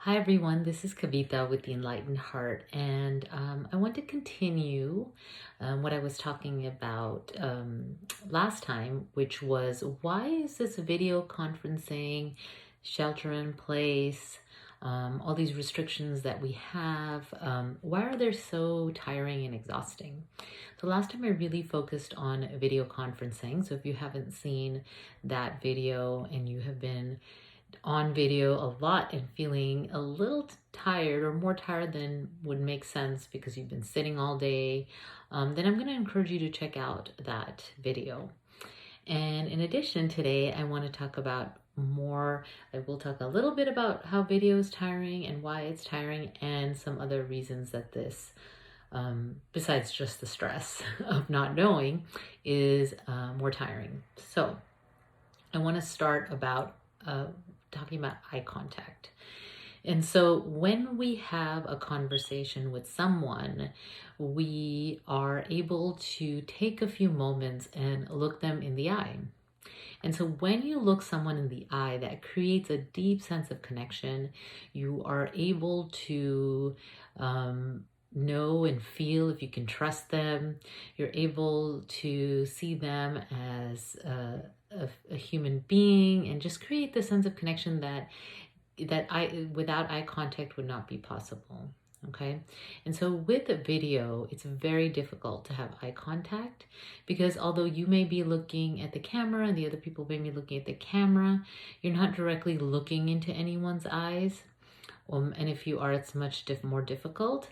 Hi everyone, this is Kavita with the Enlightened Heart, and I want to continue what I was talking about last time, which was why is this video conferencing, shelter in place, all these restrictions that we have, why are they so tiring and exhausting? The last time I really focused on video conferencing, so if you haven't seen that video and you have been on video a lot and feeling a little tired or more tired than would make sense because you've been sitting all day, then I'm going to encourage you to check out that video. And in addition, today I want to talk about I will talk a little bit about how video is tiring and why it's tiring and some other reasons that this, besides just the stress of not knowing, is more tiring. So I want to start about talking about eye contact. And so when we have a conversation with someone, we are able to take a few moments and look them in the eye. And so when you look someone in the eye, that creates a deep sense of connection. You are able to know and feel if you can trust them. You're able to see them as a human being and just create the sense of connection that without eye contact would not be possible. Okay. And so with a video, it's very difficult to have eye contact because although you may be looking at the camera and the other people may be looking at the camera, you're not directly looking into anyone's eyes. And if you are, it's much more difficult.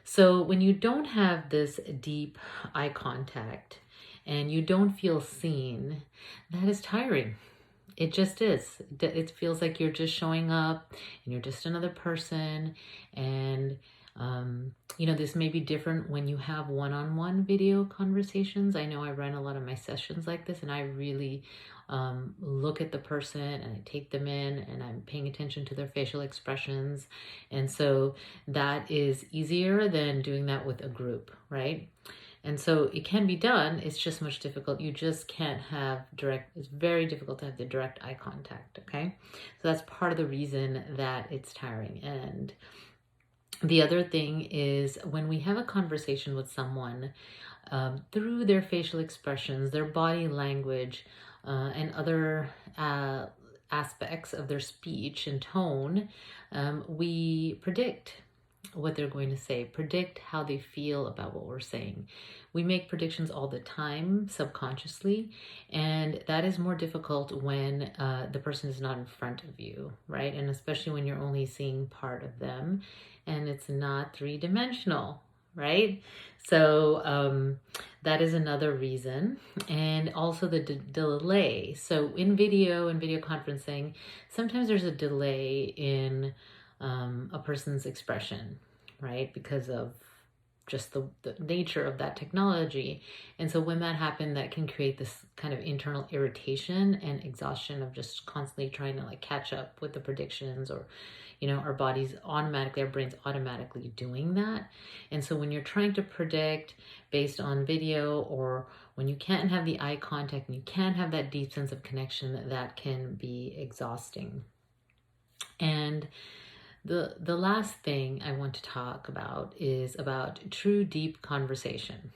So when you don't have this deep eye contact and you don't feel seen, that is tiring. It just is. It feels like you're just showing up and you're just another person. And, this may be different when you have one-on-one video conversations. I know I run a lot of my sessions like this and I really look at the person and I take them in and I'm paying attention to their facial expressions. And so that is easier than doing that with a group, right? And so it can be done, it's just much difficult. You just can't have it's very difficult to have the direct eye contact, okay? So that's part of the reason that it's tiring. And the other thing is when we have a conversation with someone, through their facial expressions, their body language, and other aspects of their speech and tone, we predict what they're going to say, predict how they feel about what we're saying. We make predictions all the time subconsciously, and that is more difficult when the person is not in front of you, right? And especially when you're only seeing part of them and it's not three-dimensional, right? So that is another reason. And also the delay. So in video and video conferencing, sometimes there's a delay in a person's expression, right? Because of just the nature of that technology. And so when that happens, that can create this kind of internal irritation and exhaustion of just constantly trying to catch up with the predictions, or our brains automatically doing that. And so when you're trying to predict based on video, or when you can't have the eye contact and you can't have that deep sense of connection, that can be exhausting. And the last thing I want to talk about is about true deep conversation.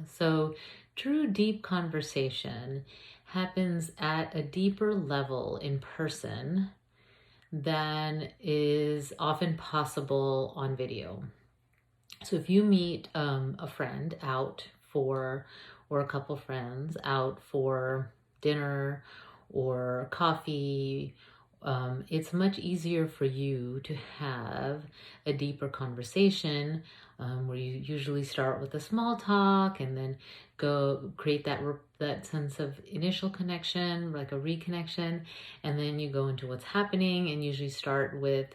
So true deep conversation happens at a deeper level in person than is often possible on video. So if you meet a friend out or a couple friends out for dinner or coffee, it's much easier for you to have a deeper conversation where you usually start with a small talk and then go create that sense of initial connection, like a reconnection, and then you go into what's happening and usually start with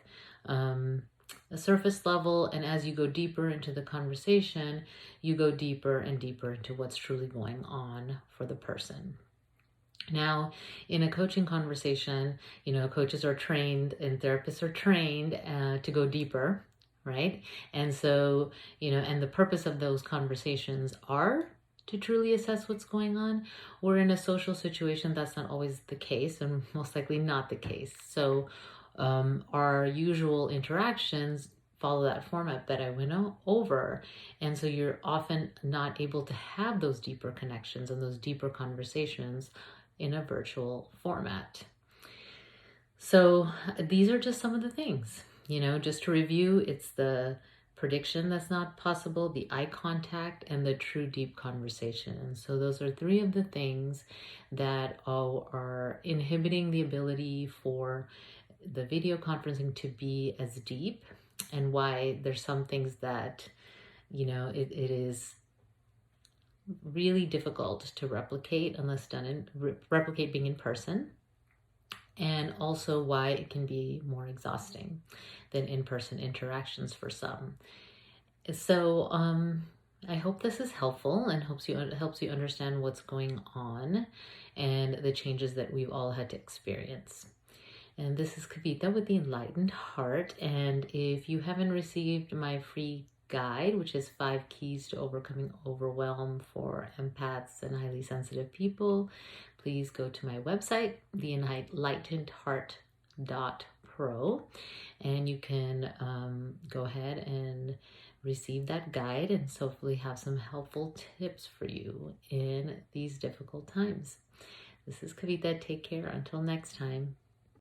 a surface level, and as you go deeper into the conversation, you go deeper and deeper into what's truly going on for the person. Now, in a coaching conversation, coaches are trained and therapists are trained to go deeper, right? And so, and the purpose of those conversations are to truly assess what's going on. We're in a social situation, that's not always the case, and most likely not the case. So our usual interactions follow that format that I went over. And so you're often not able to have those deeper connections and those deeper conversations in a virtual format. So these are just some of the things, just to review. It's the prediction that's not possible, the eye contact, and the true deep conversation. And so those are three of the things that are inhibiting the ability for the video conferencing to be as deep, and why there's some things that, it is really difficult to replicate unless replicate being in person, and also why it can be more exhausting than in-person interactions for some. So I hope this is helpful and helps you understand what's going on and the changes that we've all had to experience. And this is Kavita with the Enlightened Heart. And if you haven't received my free guide, which is 5 Keys to Overcoming Overwhelm for Empaths and Highly Sensitive People, please go to my website, theenlightenedheart.pro, and you can go ahead and receive that guide and hopefully have some helpful tips for you in these difficult times. This is Kavita. Take care. Until next time.